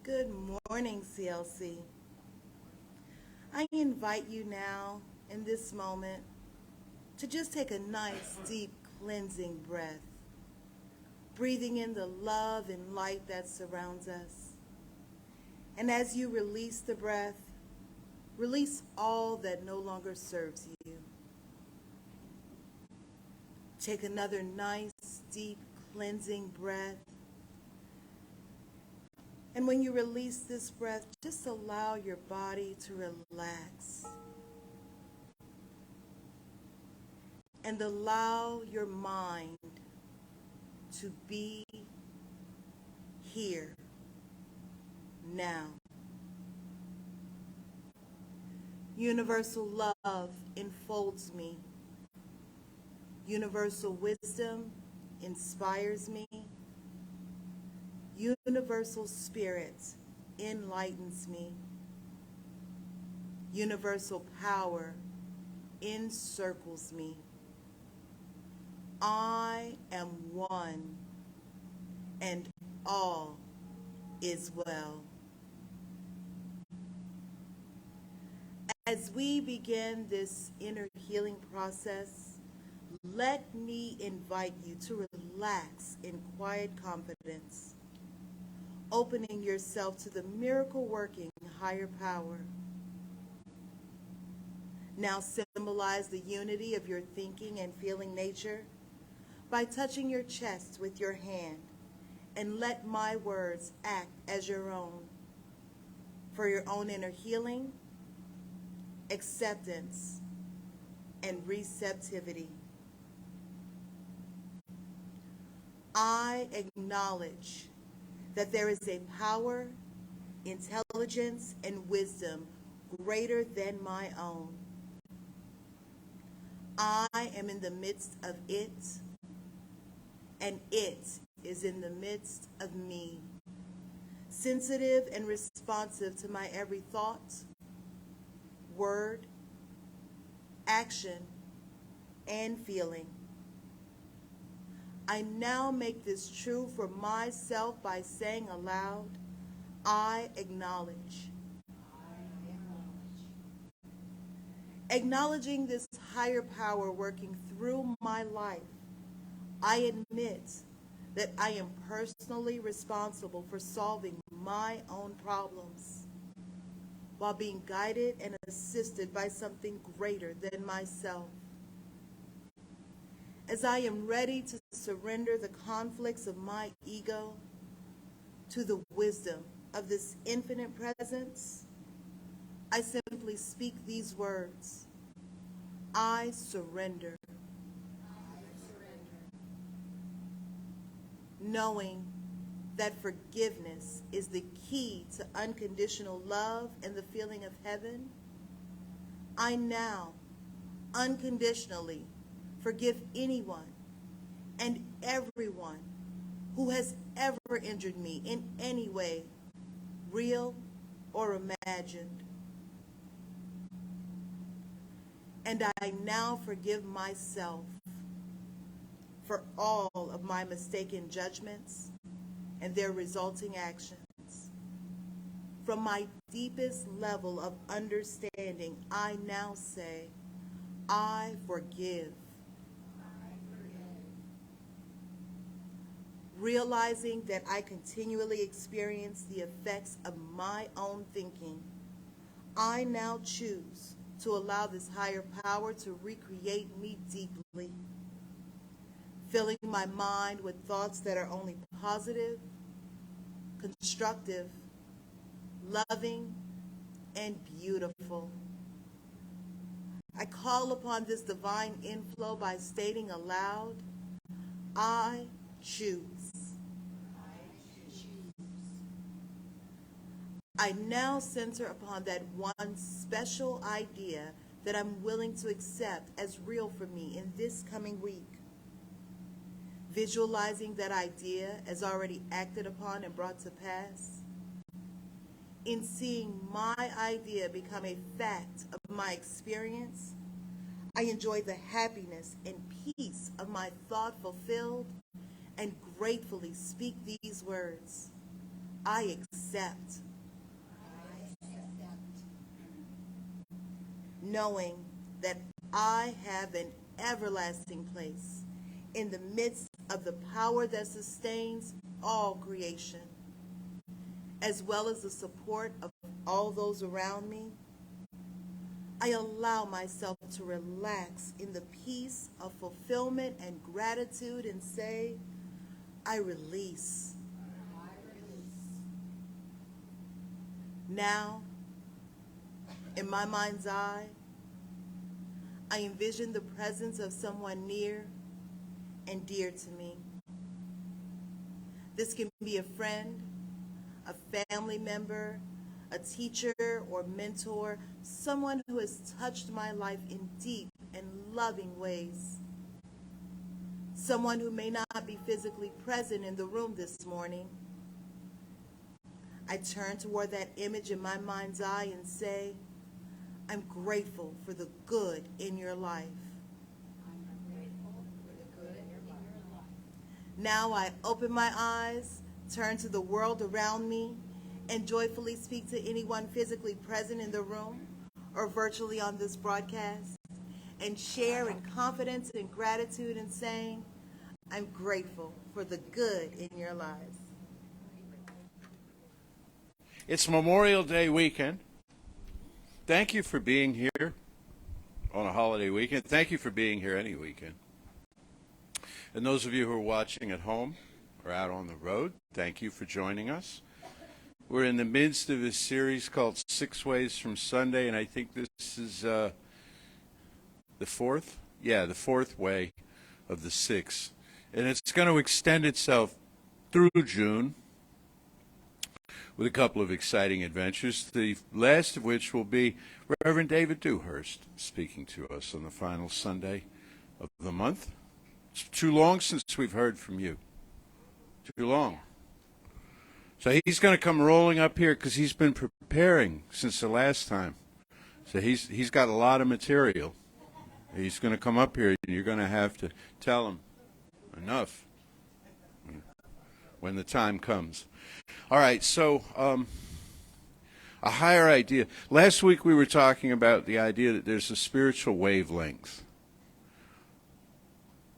Good morning, CLC. I invite you now, in this moment, to just take a nice, deep, cleansing breath, breathing in the love and light that surrounds us. And as you release the breath, release all that no longer serves you. Take another nice, deep, cleansing breath. And when you release this breath, just allow your body to relax. And allow your mind to be here, now. Universal love enfolds me. Universal wisdom inspires me. Universal spirit enlightens me. Universal power encircles me. I am one, and all is well. As we begin this inner healing process, let me invite you to relax in quiet confidence, opening yourself to the miracle-working higher power. Now symbolize the unity of your thinking and feeling nature by touching your chest with your hand, and let my words act as your own for your own inner healing, acceptance, and receptivity. I acknowledge that there is a power, intelligence, and wisdom greater than my own. I am in the midst of it, and it is in the midst of me, sensitive and responsive to my every thought, word, action, and feeling. I now make this true for myself by saying aloud, I acknowledge. Acknowledging this higher power working through my life, I admit that I am personally responsible for solving my own problems while being guided and assisted by something greater than myself. As I am ready to surrender the conflicts of my ego to the wisdom of this infinite presence, I simply speak these words: I surrender. Knowing that forgiveness is the key to unconditional love and the feeling of heaven, I now unconditionally forgive anyone and everyone who has ever injured me in any way, real or imagined. And I now forgive myself for all of my mistaken judgments and their resulting actions. From my deepest level of understanding, I now say, I forgive. Realizing that I continually experience the effects of my own thinking, I now choose to allow this higher power to recreate me deeply, filling my mind with thoughts that are only positive, constructive, loving, and beautiful. I call upon this divine inflow by stating aloud, I choose. I now center upon that one special idea that I'm willing to accept as real for me in this coming week. Visualizing that idea as already acted upon and brought to pass. In seeing my idea become a fact of my experience, I enjoy the happiness and peace of my thought fulfilled and gratefully speak these words. I accept, knowing that I have an everlasting place in the midst of the power that sustains all creation, as well as the support of all those around me. I allow myself to relax in the peace of fulfillment and gratitude and say, I release. Now, in my mind's eye, I envision the presence of someone near and dear to me. This can be a friend, a family member, a teacher or mentor, someone who has touched my life in deep and loving ways. Someone who may not be physically present in the room this morning. I turn toward that image in my mind's eye and say, I'm grateful for the good in your life. Now I open my eyes, turn to the world around me, and joyfully speak to anyone physically present in the room or virtually on this broadcast, and share in confidence and gratitude in saying, I'm grateful for the good in your lives. It's Memorial Day weekend. Thank you for being here on a holiday weekend. Thank you for being here any weekend. And those of you who are watching at home or out on the road, thank you for joining us. We're in the midst of a series called 6 Ways from Sunday, and I think this is the fourth? Yeah, the fourth way of the 6. And it's going to extend itself through June with a couple of exciting adventures, the last of which will be Reverend David Dewhurst speaking to us on the final Sunday of the month. It's too long since we've heard from you. Too long. So he's going to come rolling up here because he's been preparing since the last time. So he's got a lot of material. He's going to come up here, and you're going to have to tell him enough when the time comes. All right, so a higher idea. Last week we were talking about the idea that there's a spiritual wavelength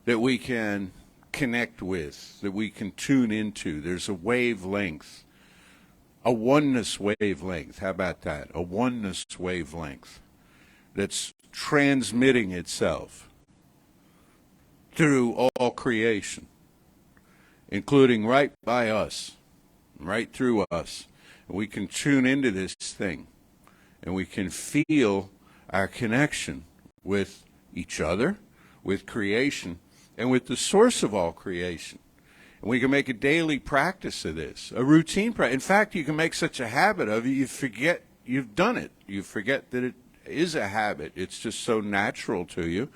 that we can connect with, that we can tune into. There's a wavelength, a oneness wavelength. How about that? A oneness wavelength that's transmitting itself through all creation, including right by us, right through us. And we can tune into this thing, and we can feel our connection with each other, with creation, and with the source of all creation. And we can make a daily practice of this, a routine practice. In fact, you can make such a habit of it, you forget you've done it. You forget that it is a habit. It's just so natural to you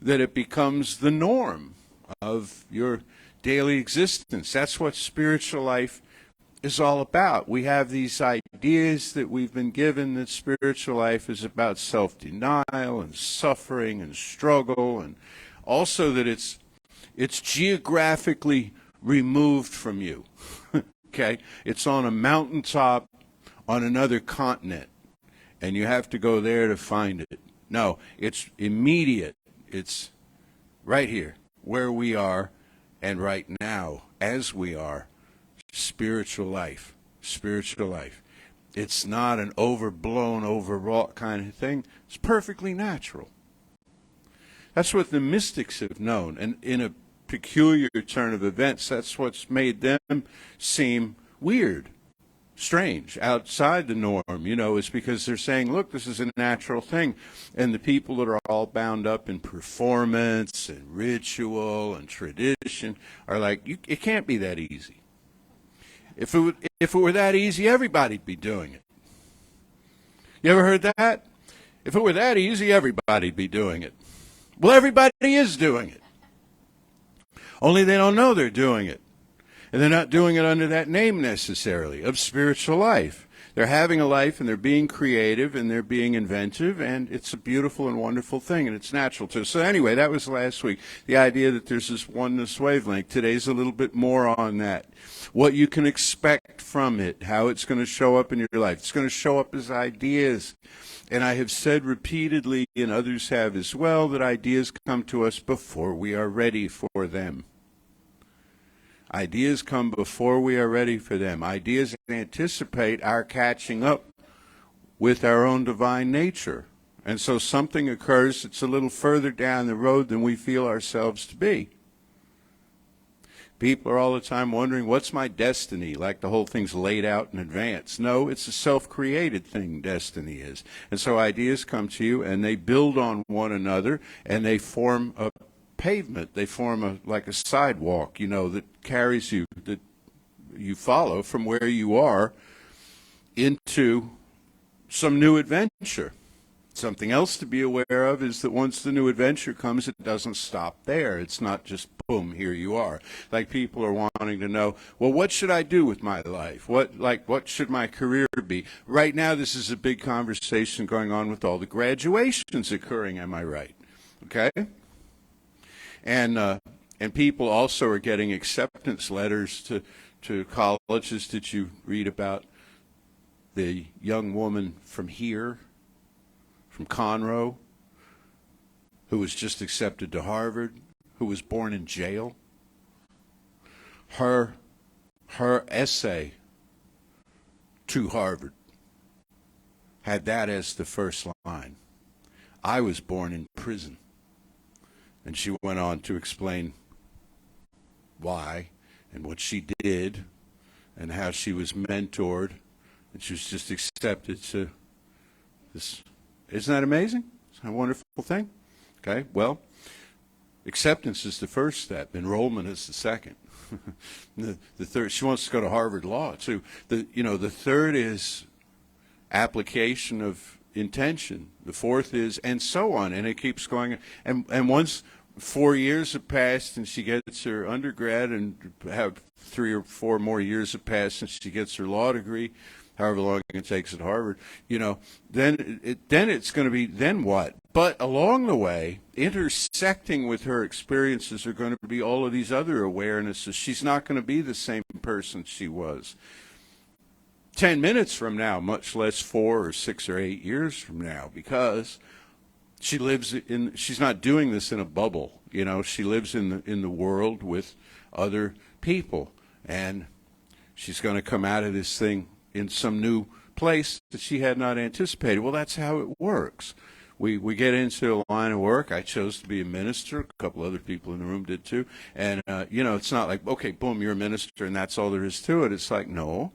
that it becomes the norm of your daily existence. That's what spiritual life is all about. We have these ideas that we've been given that spiritual life is about self-denial and suffering and struggle, and also that it's geographically removed from you. Okay? It's on a mountaintop on another continent, and you have to go there to find it. No, it's immediate. It's right here, where we are, and right now, as we are. Spiritual life. Spiritual life. It's not an overblown, overwrought kind of thing. It's perfectly natural. That's what the mystics have known. And in a peculiar turn of events, that's what's made them seem weird, strange, outside the norm, is because they're saying, look, this is a natural thing. And the people that are all bound up in performance and ritual and tradition are like, it can't be that easy. If it were that easy, everybody'd be doing it. You ever heard that? If it were that easy, everybody'd be doing it. Well, everybody is doing it. Only they don't know they're doing it. And they're not doing it under that name necessarily of spiritual life. they're having a life, and they're being creative, and they're being inventive, and it's a beautiful and wonderful thing, and it's natural too. So anyway, that was last week. The idea that there's this oneness wavelength. Today's a little bit more on that. What you can expect from it, how it's going to show up in your life. It's going to show up as ideas. And I have said repeatedly, and others have as well, that ideas come to us before we are ready for them. Ideas come before we are ready for them. Ideas anticipate our catching up with our own divine nature. And so something occurs that's a little further down the road than we feel ourselves to be. People are all the time wondering, what's my destiny? Like the whole thing's laid out in advance. No, it's a self-created thing, destiny is. And so ideas come to you, and they build on one another, and they form a pavement. They form like a sidewalk, that carries you, that you follow from where you are into some new adventure. Something else to be aware of is that once the new adventure comes, it doesn't stop there. It's not just, boom, here you are. Like people are wanting to know, well, what should I do with my life? What should my career be? Right now, this is a big conversation going on with all the graduations occurring, am I right? Okay? And people also are getting acceptance letters to colleges. Did you read about the young woman from here, from Conroe, who was just accepted to Harvard, who was born in jail? Her essay to Harvard had that as the first line. I was born in prison. And she went on to explain why and what she did and how she was mentored, and she was just accepted to this. Isn't that amazing? Isn't that a wonderful thing? Okay, well, acceptance is the first step. Enrollment is the second. the third, she wants to go to Harvard Law too. The third is application of intention. The fourth is, and so on, and it keeps going. And once 4 years have passed and she gets her undergrad, and have 3 or 4 more years have passed and she gets her law degree, however long it takes at Harvard, then it's going to be, then what? But along the way, intersecting with her experiences are going to be all of these other awarenesses. She's not going to be the same person she was 10 minutes from now, much less 4 or 6 or 8 years from now, because she's not doing this in a bubble. She lives in the world with other people, and she's going to come out of this thing in some new place that she had not anticipated. Well, that's how it works. We get into a line of work. I chose to be a minister. A couple other people in the room did too. And, it's not like, okay, boom, you're a minister and that's all there is to it. It's like, no.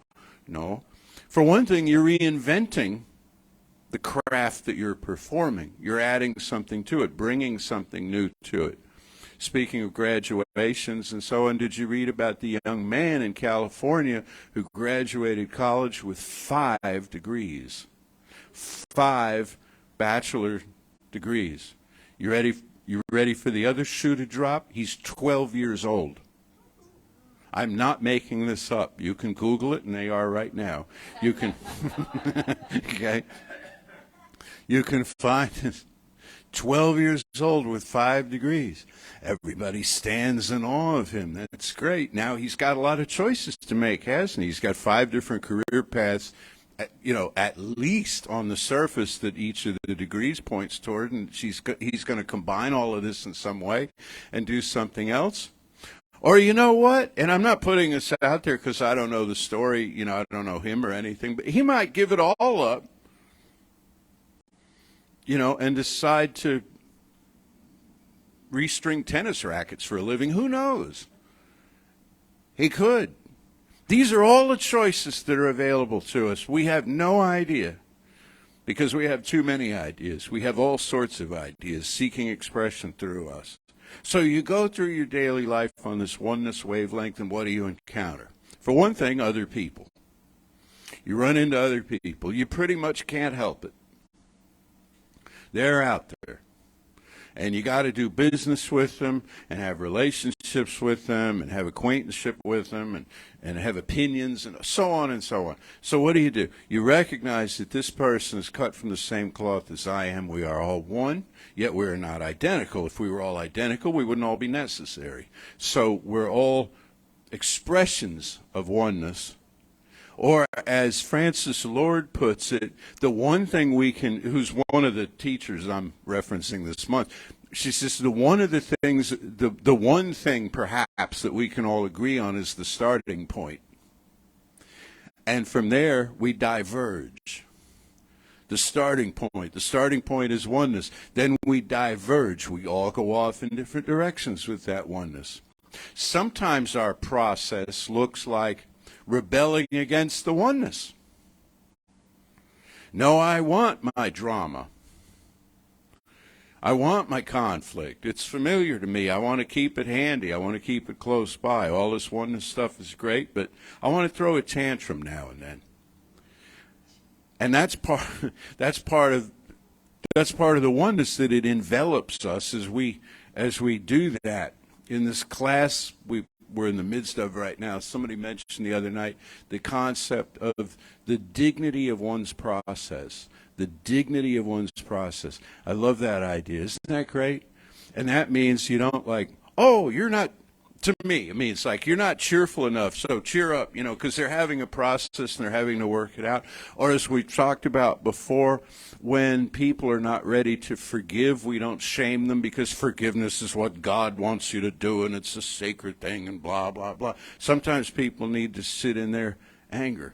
For one thing, you're reinventing the craft that you're performing. You're adding something to it, bringing something new to it. Speaking of graduations and so on, did you read about the young man in California who graduated college with 5 degrees? 5 bachelor degrees. You ready for the other shoe to drop? He's 12 years old. I'm not making this up. You can Google it, and they are right now. You can, okay? You can find it. 12 years old with 5 degrees. Everybody stands in awe of him. That's great. Now he's got a lot of choices to make, hasn't he? He's got 5 different career paths, at least on the surface that each of the degrees points toward, and he's going to combine all of this in some way and do something else. Or you know what? And I'm not putting this out there because I don't know the story, I don't know him or anything, but he might give it all up, and decide to restring tennis rackets for a living. Who knows? He could. These are all the choices that are available to us. We have no idea because we have too many ideas. We have all sorts of ideas seeking expression through us. So you go through your daily life on this oneness wavelength, and what do you encounter? For one thing, other people. You run into other people. You pretty much can't help it. They're out there. And you got to do business with them and have relationships with them and have acquaintanceship with them and have opinions and so on and so on. So what do? You recognize that this person is cut from the same cloth as I am. We are all one, yet we're not identical. If we were all identical, we wouldn't all be necessary. So we're all expressions of oneness. Or as Francis Lord puts it, the one thing we can, who's one of the teachers I'm referencing this month, she says the one thing perhaps that we can all agree on is the starting point. And from there we diverge. The starting point is oneness. Then we diverge. We all go off in different directions with that oneness. Sometimes our process looks like rebelling against the oneness. No, I want my drama. I want my conflict. It's familiar to me. I want to keep it handy. I want to keep it close by. All this oneness stuff is great, but I want to throw a tantrum now and then. And that's part of the oneness, that it envelops us as we do that. In this class we're in the midst of right now, somebody mentioned the other night the concept of the dignity of one's process. The dignity of one's process. I love that idea. Isn't that great? And that means you don't like, oh, you're not, to me, I mean, it's like you're not cheerful enough, so cheer up, because they're having a process and they're having to work it out. Or as we talked about before, when people are not ready to forgive, we don't shame them because forgiveness is what God wants you to do and it's a sacred thing and blah, blah, blah. Sometimes people need to sit in their anger,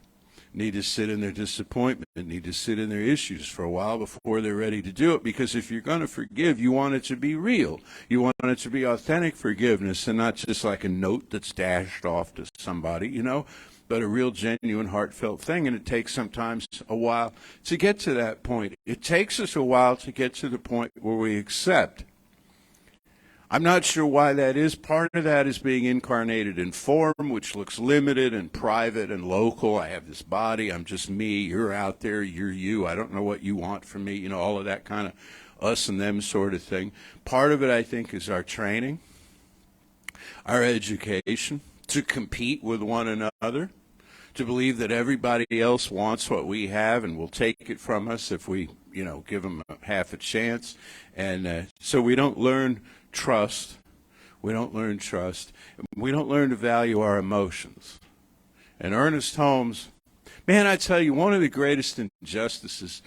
need to sit in their disappointment, need to sit in their issues for a while before they're ready to do it. Because if you're going to forgive, you want it to be real. You want it to be authentic forgiveness and not just like a note that's dashed off to somebody, but a real, genuine, heartfelt thing. And it takes sometimes a while to get to that point. It takes us a while to get to the point where we accept. I'm not sure why that is. Part of that is being incarnated in form, which looks limited and private and local. I have this body. I'm just me. You're out there. You're you. I don't know what you want from me. All of that kind of us and them sort of thing. Part of it, I think, is our training, our education, to compete with one another, to believe that everybody else wants what we have and will take it from us if we, give them half a chance. And so we don't learn trust. We don't learn trust. We don't learn to value our emotions. And Ernest Holmes, man, I tell you, one of the greatest injustices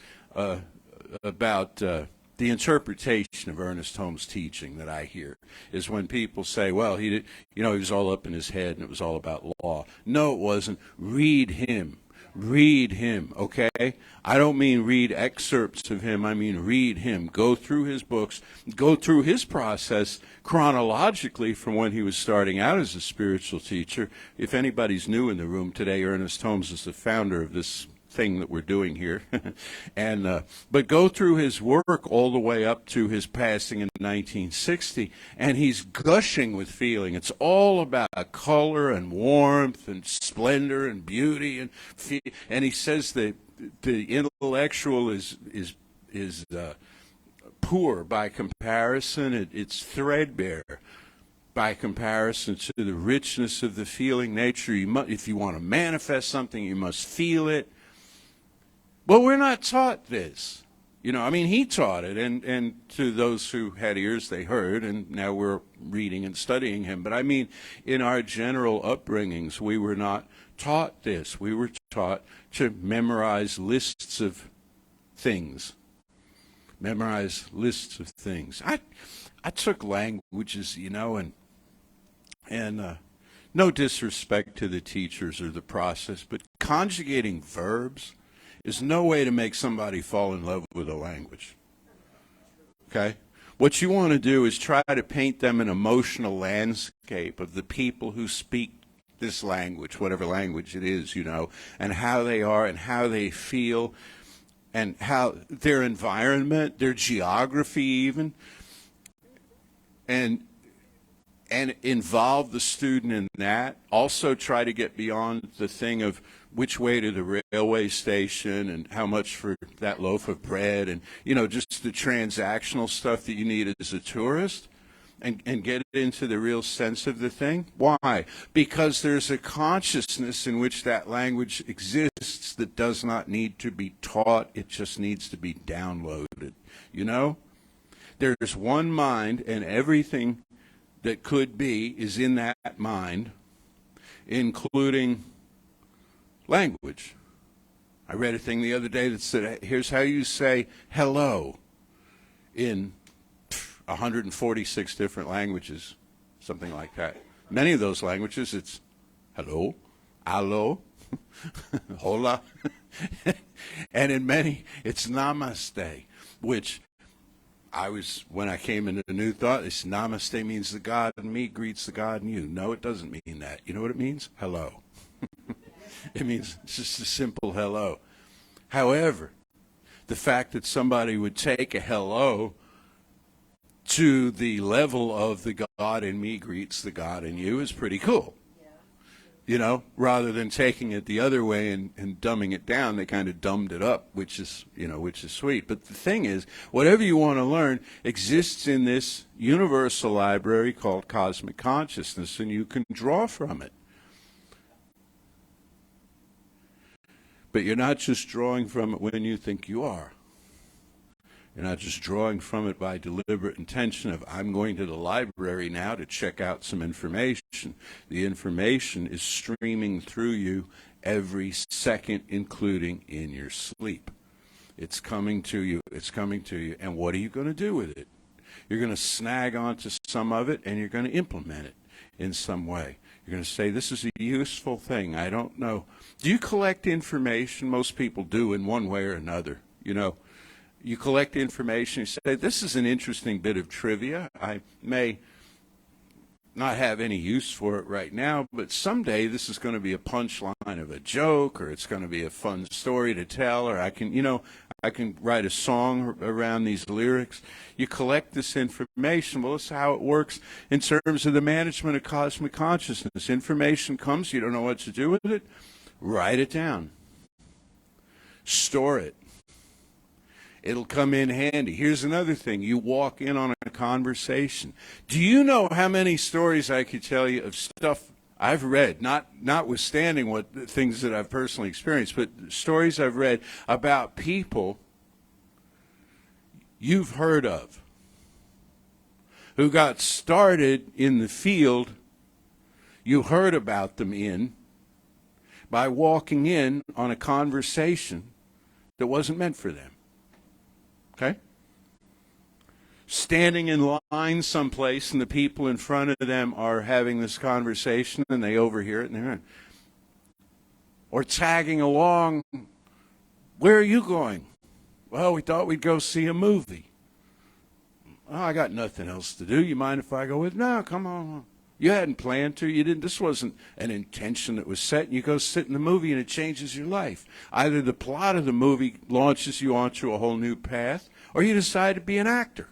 about the interpretation of Ernest Holmes' teaching that I hear is when people say, well, he was all up in his head and it was all about law. No, it wasn't. Read him. Read him, okay? I don't mean read excerpts of him. I mean read him. Go through his books. Go through his process chronologically from when he was starting out as a spiritual teacher. If anybody's new in the room today, Ernest Holmes is the founder of this thing that we're doing here. But go through his work all the way up to his passing in 1960, and he's gushing with feeling. It's all about color and warmth and splendor and beauty, and he says that the intellectual is poor by comparison. It's threadbare by comparison to the richness of the feeling nature. If you want to manifest something, you must feel it. Well, we're not taught this. He taught it, and to those who had ears, they heard, and now we're reading and studying him. But in our general upbringings, we were not taught this. We were taught to memorize lists of things. Memorize lists of things. I took languages, and no disrespect to the teachers or the process, but conjugating verbs is no way to make somebody fall in love with a language. Okay? What you want to do is try to paint them an emotional landscape of the people who speak this language, whatever language it is, and how they are and how they feel and how their environment, their geography even. And and involve the student in that. Also try to get beyond the thing of which way to the railway station and how much for that loaf of bread and, just the transactional stuff that you need as a tourist, and get into the real sense of the thing. Why? Because there's a consciousness in which that language exists that does not need to be taught. It just needs to be downloaded. There's one mind, and everything that could be is in that mind, including language. I read a thing the other day that said, here's how you say hello in 146 different languages, something like that. Many of those languages, it's hello, allo, hola, and in many, it's namaste, which when I came into the New Thought, this namaste means the God in me greets the God in you. No, it doesn't mean that. You know what it means? Hello. It means it's just a simple hello. However, the fact that somebody would take a hello to the level of the God in me greets the God in you is pretty cool. Rather than taking it the other way and dumbing it down, they kind of dumbed it up, which is sweet. But the thing is, whatever you want to learn exists in this universal library called cosmic consciousness, and you can draw from it. But you're not just drawing from it when you think you are. You're not just drawing from it by deliberate intention of, I'm going to the library now to check out some information. The information is streaming through you every second, including in your sleep. It's coming to you. It's coming to you. And what are you going to do with it? You're going to snag onto some of it, and you're going to implement it in some way. You're going to say, this is a useful thing. I don't know. Do you collect information? Most people do in one way or another, You collect information, you say, this is an interesting bit of trivia. I may not have any use for it right now, but someday this is going to be a punchline of a joke, or it's going to be a fun story to tell, or I can write a song around these lyrics. You collect this information. Well, that's how it works in terms of the management of cosmic consciousness. Information comes, you don't know what to do with it. Write it down. Store it. It'll come in handy. Here's another thing. You walk in on a conversation. Do you know how many stories I could tell you of stuff I've read, notwithstanding what things that I've personally experienced, but stories I've read about people you've heard of who got started in the field you heard about them in by walking in on a conversation that wasn't meant for them. Okay? Standing in line someplace and the people in front of them are having this conversation and they overhear it and they're in. Or tagging along, where are you going? Well, we thought we'd go see a movie. Oh, I got nothing else to do. You mind if I go with? No, come on. You hadn't planned to. You didn't. This wasn't an intention that was set. You go sit in the movie and it changes your life. Either the plot of the movie launches you onto a whole new path, or you decide to be an actor,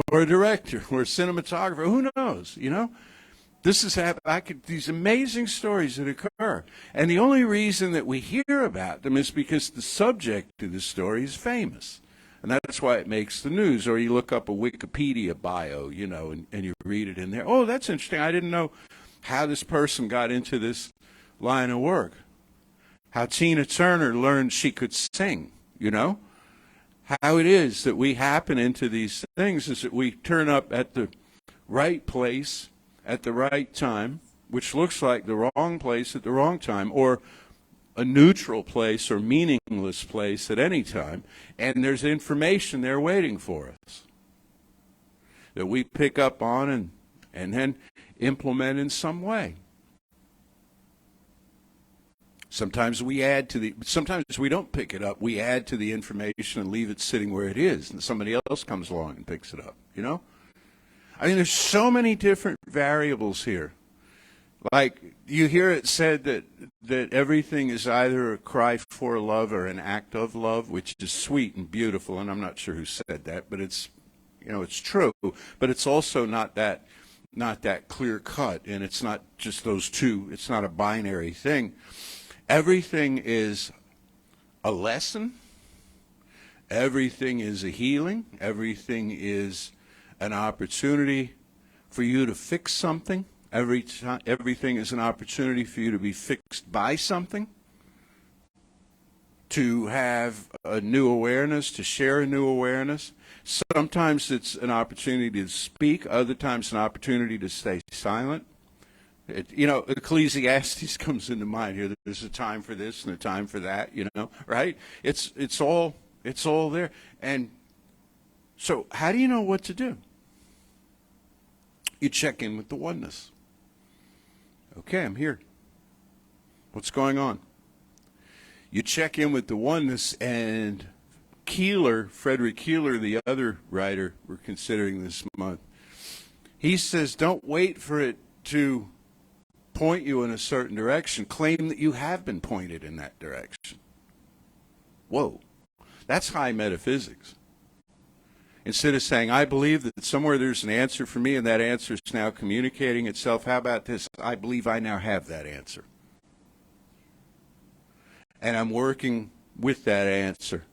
or a director, or a cinematographer. Who knows? This is these amazing stories that occur, and the only reason that we hear about them is because the subject of the story is famous. And that's why it makes the news. Or you look up a Wikipedia bio, and you read it in there. Oh, that's interesting. I didn't know how this person got into this line of work. How Tina Turner learned she could sing, How it is that we happen into these things is that we turn up at the right place at the right time, which looks like the wrong place at the wrong time, or a neutral place or meaningless place at any time, and there's information there waiting for us that we pick up on and then implement in some way. Sometimes we sometimes we don't pick it up. We add to the information and leave it sitting where it is, and somebody else comes along and picks it up, I mean, there's so many different variables here. Like, you hear it said that everything is either a cry for love or an act of love, which is sweet and beautiful, and I'm not sure who said that, but it's, it's true. But it's also not that not that clear cut, and it's not just those two. It's not a binary thing. Everything is a lesson. Everything is a healing. Everything is an opportunity for you to fix something. Everything is an opportunity for you to be fixed by something, to have a new awareness, to share a new awareness. Sometimes it's an opportunity to speak. Other times an opportunity to stay silent. Ecclesiastes comes into mind here. There's a time for this and a time for that, right? It's all there. And so how do you know what to do? You check in with the oneness. Okay, I'm here. What's going on? You check in with the oneness, and Keeler, Frederic Keeler, the other writer we're considering this month, he says, don't wait for it to point you in a certain direction. Claim that you have been pointed in that direction. Whoa, that's high metaphysics. Instead of saying, I believe that somewhere there's an answer for me and that answer is now communicating itself, how about this? I believe I now have that answer. And I'm working with that answer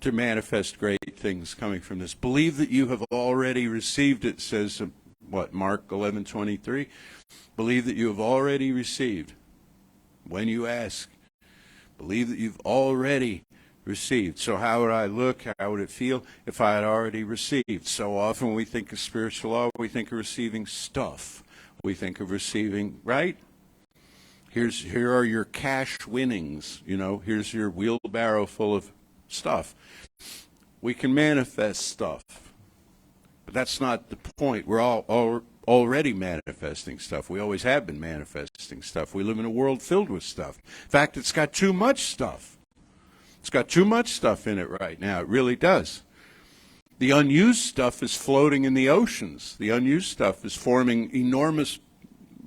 to manifest great things coming from this. Believe that you have already received it, says, Mark 11:23. Believe that you have already received. When you ask, believe that you've already received. So how would I look? How would it feel if I had already received? So often when we think of spiritual law, we think of receiving stuff. We think of receiving, right? Here are your cash winnings. Here's your wheelbarrow full of stuff. We can manifest stuff. But that's not the point. We're all already manifesting stuff. We always have been manifesting stuff. We live in a world filled with stuff. In fact, it's got too much stuff. It's got too much stuff in it right now. It really does. The unused stuff is floating in the oceans. The unused stuff is forming enormous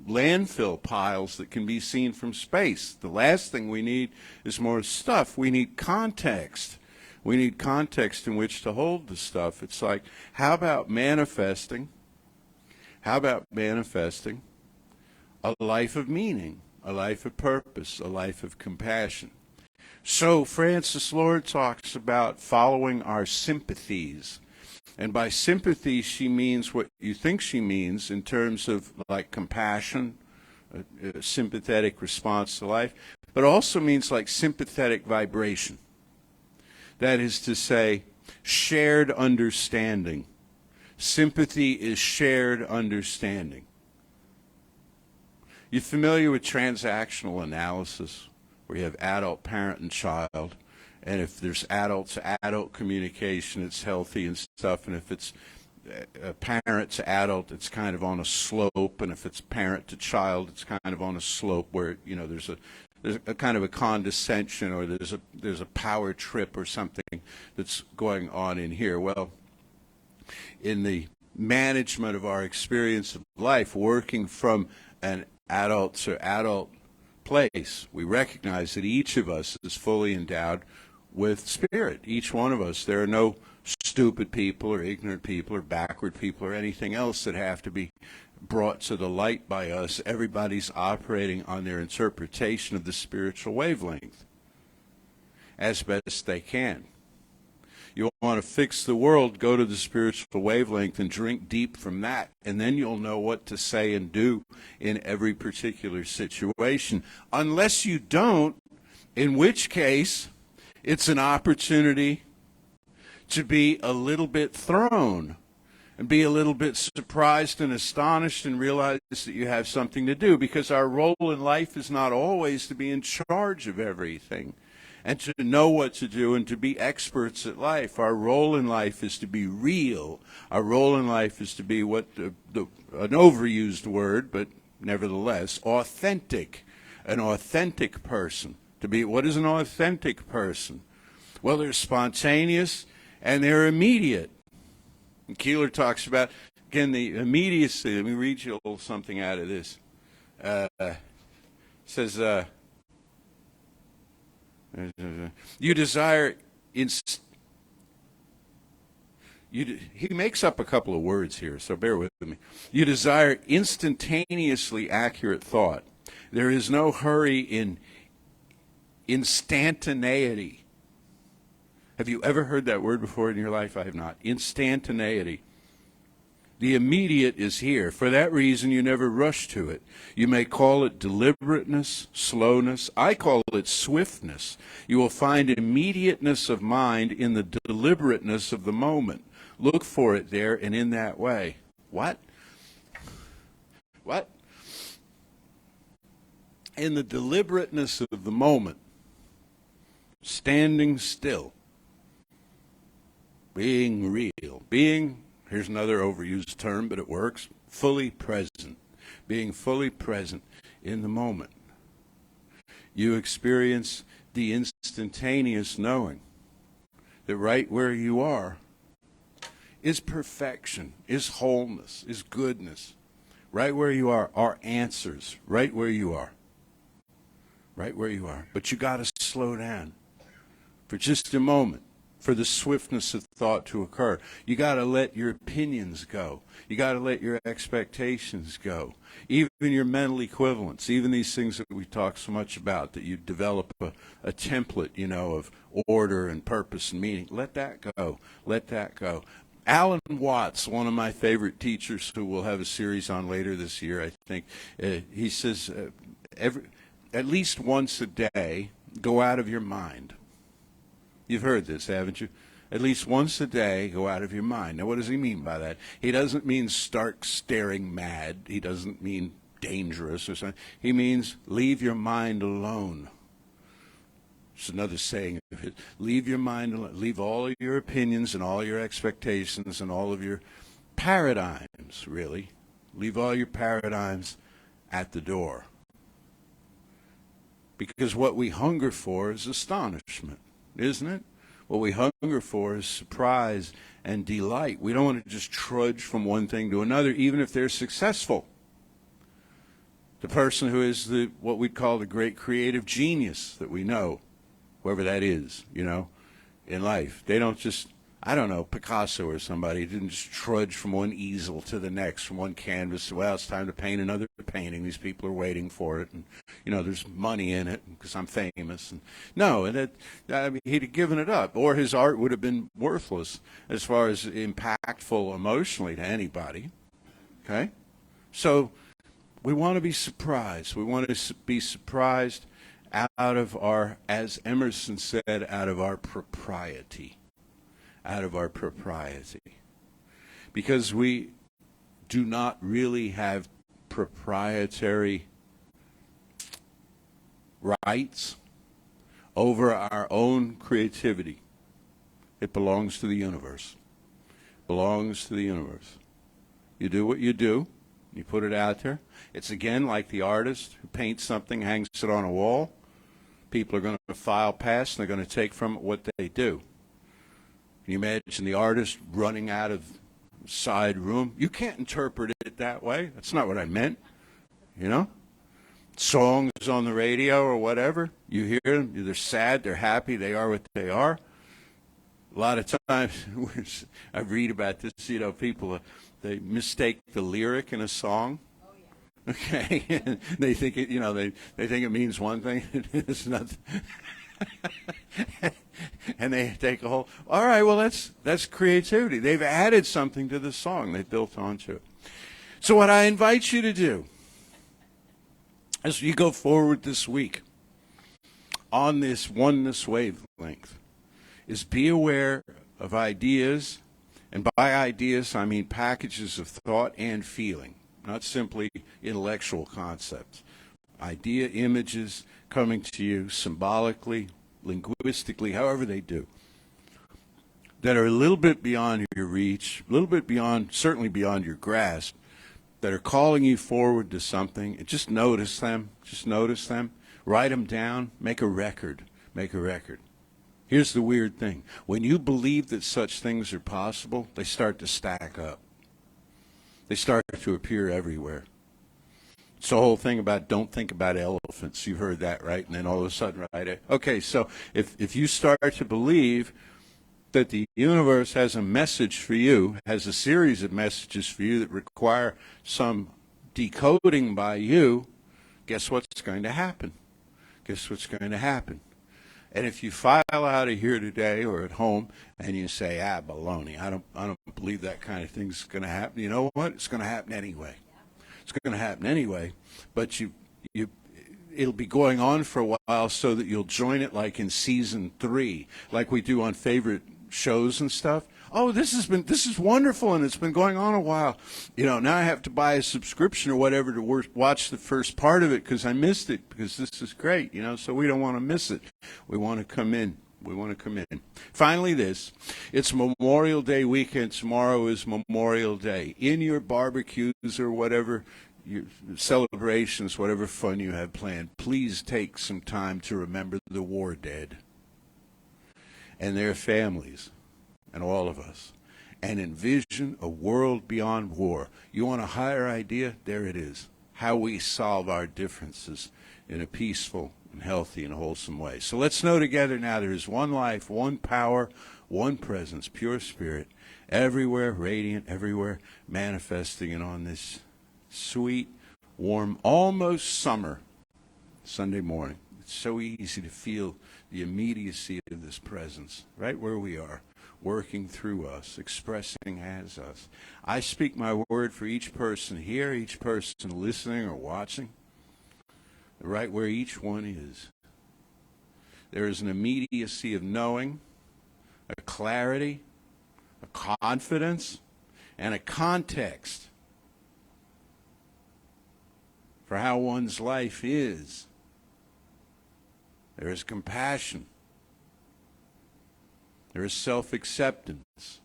landfill piles that can be seen from space. The last thing we need is more stuff. We need context. We need context in which to hold the stuff. It's like, how about manifesting a life of meaning, a life of purpose, a life of compassion? So Frances Lord talks about following our sympathies. And by sympathy, she means what you think she means in terms of like compassion, a sympathetic response to life, but also means like sympathetic vibration. That is to say, shared understanding. Sympathy is shared understanding. You familiar with transactional analysis, where you have adult, parent, and child? And if there's adult communication, it's healthy and stuff. And if it's a parent to adult, it's kind of on a slope. And if it's parent to child, it's kind of on a slope where, there's a kind of a condescension, or there's a power trip or something that's going on in here. Well, in the management of our experience of life, working from an adult to adult place, we recognize that each of us is fully endowed with spirit. Each one of us. There are no stupid people or ignorant people or backward people or anything else that have to be brought to the light by us. Everybody's operating on their interpretation of the spiritual wavelength as best they can. You want to fix the world, go to the spiritual wavelength and drink deep from that, and then you'll know what to say and do in every particular situation. Unless you don't, in which case it's an opportunity to be a little bit thrown and be a little bit surprised and astonished and realize that you have something to do, because our role in life is not always to be in charge of everything and to know what to do and to be experts at life. Our role in life is to be real. Our role in life is to be an overused word, but nevertheless, authentic. An authentic person. To be, what is an authentic person? Well, they're spontaneous and they're immediate. And Keeler talks about, again, the immediacy. Let me read you a little something out of this. It says, you desire He makes up a couple of words here, so bear with me. You desire instantaneously accurate thought. There is no hurry in instantaneity. Have you ever heard that word before in your life? I have not. Instantaneity. The immediate is here. For that reason, you never rush to it. You may call it deliberateness, slowness. I call it swiftness. You will find immediateness of mind in the deliberateness of the moment. Look for it there and in that way. What? What? In the deliberateness of the moment, standing still, being real, being, here's another overused term, but it works, fully present, being fully present in the moment. You experience the instantaneous knowing that right where you are is perfection, is wholeness, is goodness. Right where you are answers, right where you are. Right where you are. But you got to slow down for just a moment for the swiftness of thought to occur. You got to let your opinions go. You got to let your expectations go. Even your mental equivalents, even these things that we talk so much about, that you develop a template, of order and purpose and meaning. Let that go. Let that go. Alan Watts, one of my favorite teachers who we'll have a series on later this year, I think, he says, at least once a day, go out of your mind. You've heard this, haven't you? At least once a day, go out of your mind. Now, what does he mean by that? He doesn't mean stark staring mad. He doesn't mean dangerous or something. He means leave your mind alone. It's another saying of his. Leave your mind alone. Leave all of your opinions and all your expectations and all of your paradigms, really. Leave all your paradigms at the door. Because what we hunger for is astonishment, isn't it? What we hunger for is surprise and delight. We don't want to just trudge from one thing to another, even if they're successful. The person who is what we'd call the great creative genius that we know, whoever that is, in life. They don't just, I don't know, Picasso or somebody didn't just trudge from one easel to the next, from one canvas. Well, it's time to paint another painting. These people are waiting for it. And, there's money in it because I'm famous. And, no, he'd have given it up. Or his art would have been worthless as far as impactful emotionally to anybody. Okay? So we want to be surprised. We want to be surprised out of our, as Emerson said, out of our propriety. Out of our propriety. Because we do not really have proprietary rights over our own creativity. It belongs to the universe. It belongs to the universe. You do what you do. You put it out there. It's again like the artist who paints something, hangs it on a wall. People are going to file past and they're going to take from it what they do. Can you imagine the artist running out of the side room? You can't interpret it that way. That's not what I meant. Songs on the radio or whatever, you hear them, they're sad, they're happy, they are what they are. A lot of times, I read about this, people, they mistake the lyric in a song. Oh, yeah. Okay, and they think it, they think it means one thing, it's nothing. And they take a whole, all right, well, that's creativity. They've added something to the song. They built onto it. So what I invite you to do as you go forward this week on this oneness wavelength is be aware of ideas, and by ideas I mean packages of thought and feeling, not simply intellectual concepts. Idea images coming to you symbolically, linguistically, however they do, that are a little bit beyond your reach, a little bit beyond, certainly beyond your grasp, that are calling you forward to something. And just notice them. Just notice them. Write them down. Make a record. Make a record. Here's the weird thing. When you believe that such things are possible, they start to stack up. They start to appear everywhere. It's the whole thing about don't think about elephants. You've heard that, right? And then all of a sudden, right? Okay, so if you start to believe that the universe has a message for you, has a series of messages for you that require some decoding by you, guess what's going to happen? Guess what's going to happen? And if you file out of here today or at home and you say, baloney, I don't believe that kind of thing's going to happen, you know what? It's going to happen anyway. It's going to happen anyway, but it'll be going on for a while so that you'll join it like in season 3, like we do on favorite shows and stuff. Oh, this is wonderful, and it's been going on a while. Now I have to buy a subscription or whatever to watch the first part of it because I missed it, because this is great, so we don't want to miss it. We want to come in. Finally, it's Memorial Day weekend. Tomorrow is Memorial Day. In your barbecues or whatever, your celebrations, whatever fun you have planned, please take some time to remember the war dead and their families and all of us, and envision a world beyond war. You want a higher idea? There it is. How we solve our differences in a peaceful and healthy and wholesome way. So let's know together now there is one life, one power, one presence, pure spirit, everywhere, radiant, everywhere, manifesting, and on this sweet, warm, almost summer Sunday morning. It's so easy to feel the immediacy of this presence right where we are, working through us, expressing as us. I speak my word for each person here, each person listening or watching, right where each one is. There is an immediacy of knowing, a clarity, a confidence, and a context for how one's life is. There is compassion. There is self-acceptance.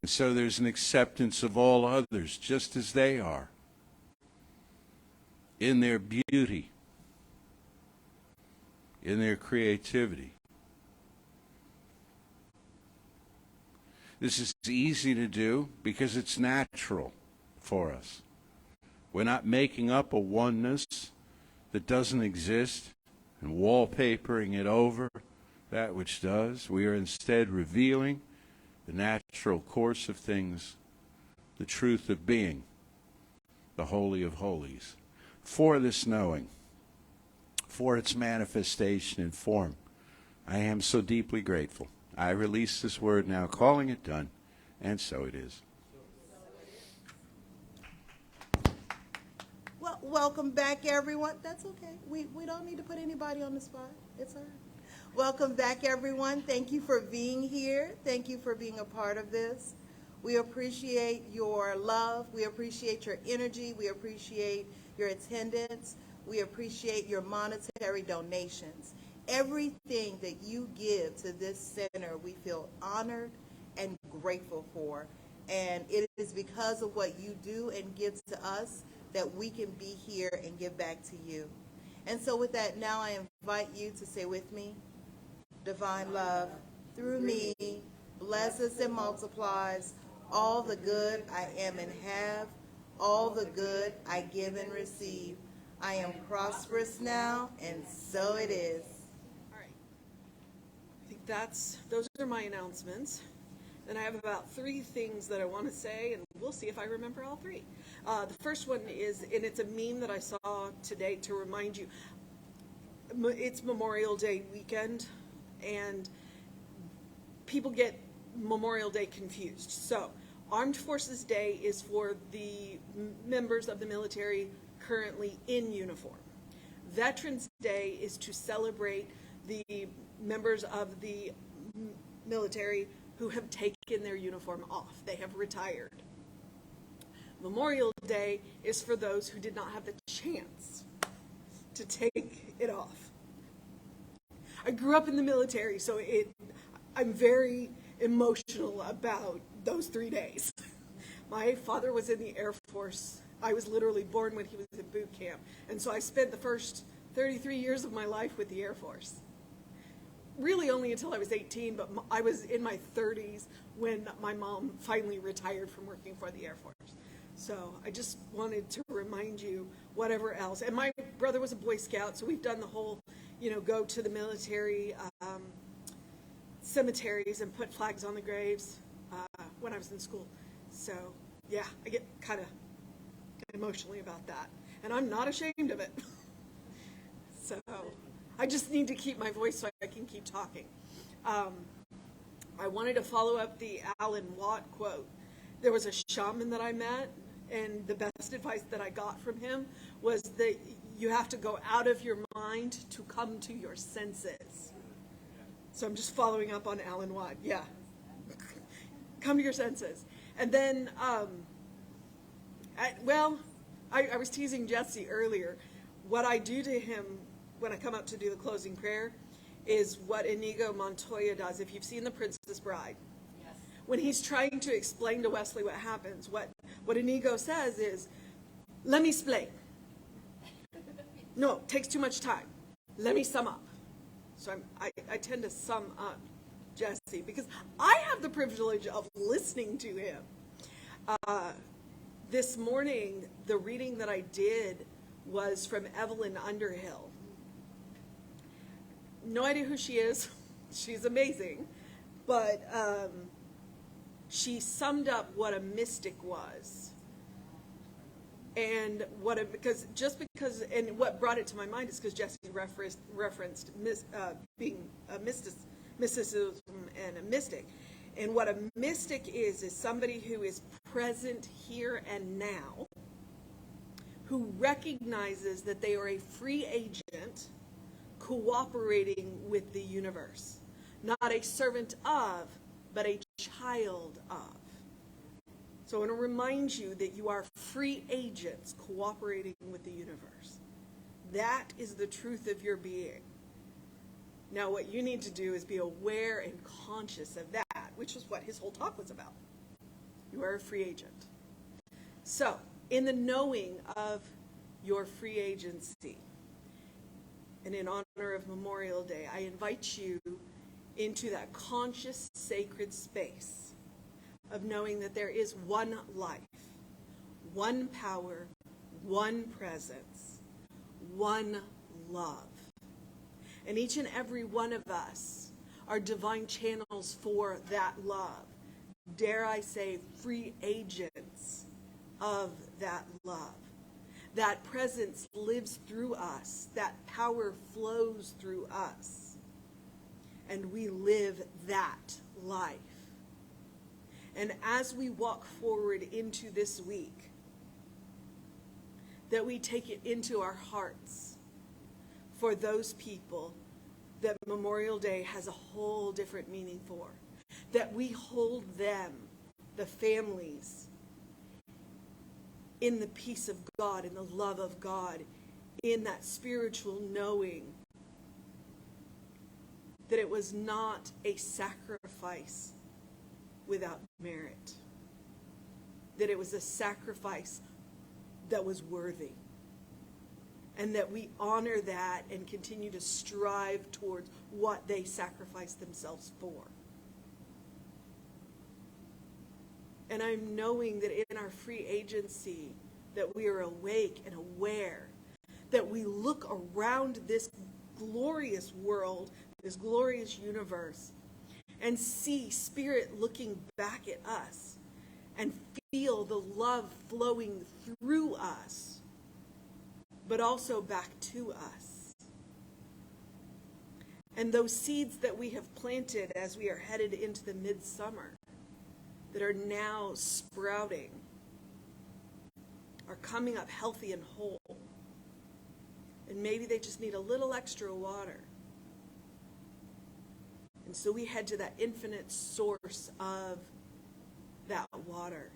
And so there's an acceptance of all others just as they are, in their beauty, in their creativity. This is easy to do because it's natural for us. We're not making up a oneness that doesn't exist and wallpapering it over that which does. We are instead revealing the natural course of things, the truth of being, the Holy of Holies. For this knowing, for its manifestation in form, I am so deeply grateful. I release this word now, calling it done, and so it is. Well, welcome back, everyone. That's okay. We don't need to put anybody on the spot. It's all right. Welcome back, everyone. Thank you for being here. Thank you for being a part of this. We appreciate your love. We appreciate your energy. We appreciate your attendance. We appreciate your monetary donations. Everything that you give to this center, we feel honored and grateful for. And it is because of what you do and give to us that we can be here and give back to you. And so with that, now I invite you to say with me, divine love through me blesses and multiplies all the good I am and have, all the good I give and receive. I am prosperous now, and so it is. All right. I think those are my announcements. Then I have about 3 things that I want to say, and we'll see if I remember all 3. The first one is, and it's a meme that I saw today to remind you, it's Memorial Day weekend, and people get Memorial Day confused. So, Armed Forces Day is for the members of the military currently in uniform. Veterans Day is to celebrate the members of the military who have taken their uniform off. They have retired. Memorial Day is for those who did not have the chance to take it off. I grew up in the military, so I'm very emotional about those 3 days. My father was in the Air Force. I was literally born when he was in boot camp, and so I spent the first 33 years of my life with the Air Force. Really only until I was 18, but I was in my 30s when my mom finally retired from working for the Air Force. So I just wanted to remind you, whatever else. And my brother was a Boy Scout, so we've done the whole, go to the military cemeteries and put flags on the graves when I was in school. So, yeah, I get kind of emotionally about that. And I'm not ashamed of it. So, I just need to keep my voice so I can keep talking. I wanted to follow up the Alan Watt quote. There was a shaman that I met, and the best advice that I got from him was that you have to go out of your mind to come to your senses. So I'm just following up on Alan Watt. Yeah. Come to your senses. And then, I was teasing Jesse earlier. What I do to him when I come up to do the closing prayer is what Inigo Montoya does. If you've seen The Princess Bride, yes. When he's trying to explain to Wesley what happens, what Inigo says is, let me explain. No, it takes too much time. Let me sum up. So I tend to sum up Jesse because I have the privilege of listening to him. This morning, the reading that I did was from Evelyn Underhill. No idea who she is. She's amazing. But she summed up what a mystic was. And what brought it to my mind is because Jesse referenced being a mysticism and a mystic. And what a mystic is somebody who is present here and now, who recognizes that they are a free agent cooperating with the universe. Not a servant of, but a child of. So I want to remind you that you are free agents cooperating with the universe. That is the truth of your being. Now what you need to do is be aware and conscious of that, which is what his whole talk was about. You are a free agent. So, in the knowing of your free agency, and in honor of Memorial Day, I invite you into that conscious, sacred space of knowing that there is one life, one power, one presence, one love. And each and every one of us are divine channels for that love. Dare I say, free agents of that love. That presence lives through us. That power flows through us. And we live that life. And as we walk forward into this week, that we take it into our hearts for those people that Memorial Day has a whole different meaning for. That we hold them, the families, in the peace of God, in the love of God, in that spiritual knowing that it was not a sacrifice without merit. That it was a sacrifice that was worthy. And that we honor that and continue to strive towards what they sacrificed themselves for. And I'm knowing that in our free agency, that we are awake and aware, that we look around this glorious world, this glorious universe, and see Spirit looking back at us and feel the love flowing through us, but also back to us. And those seeds that we have planted as we are headed into the midsummer, that are now sprouting, are coming up healthy and whole. And maybe they just need a little extra water. And so we head to that infinite source of that water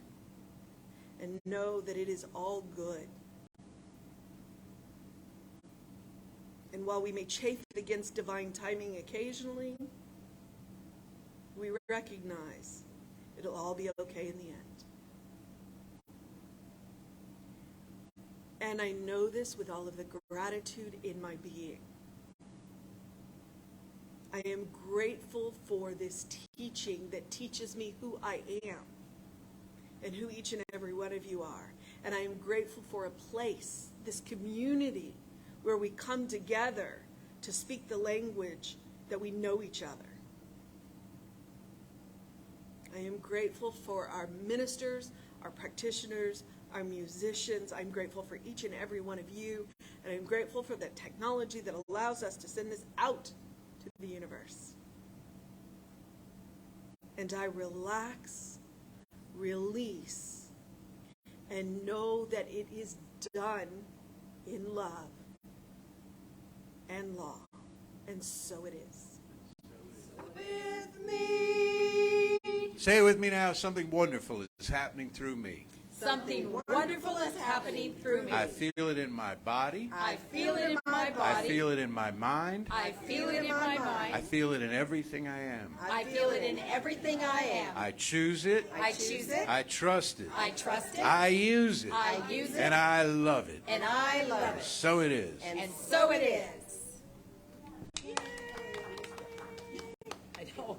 and know that it is all good. And while we may chafe against divine timing occasionally, we recognize it'll all be okay in the end. And I know this with all of the gratitude in my being. I am grateful for this teaching that teaches me who I am and who each and every one of you are. And I am grateful for a place, this community, where we come together to speak the language that we know each other. I am grateful for our ministers, our practitioners, our musicians. I'm grateful for each and every one of you. And I'm grateful for the technology that allows us to send this out to the universe. And I relax, release, and know that it is done in love and law. And so it is. With me. Say it with me now. Something wonderful is happening through me. Something wonderful is happening through me. I feel it in my body. I feel it in my body. I feel it in my mind. I feel it in my mind. I feel it in everything I am. I feel it in everything I am. I choose it. I choose it. I trust it. I trust it. I use it. I use it. And I love it. And I love it. So it is. And so it is. I know.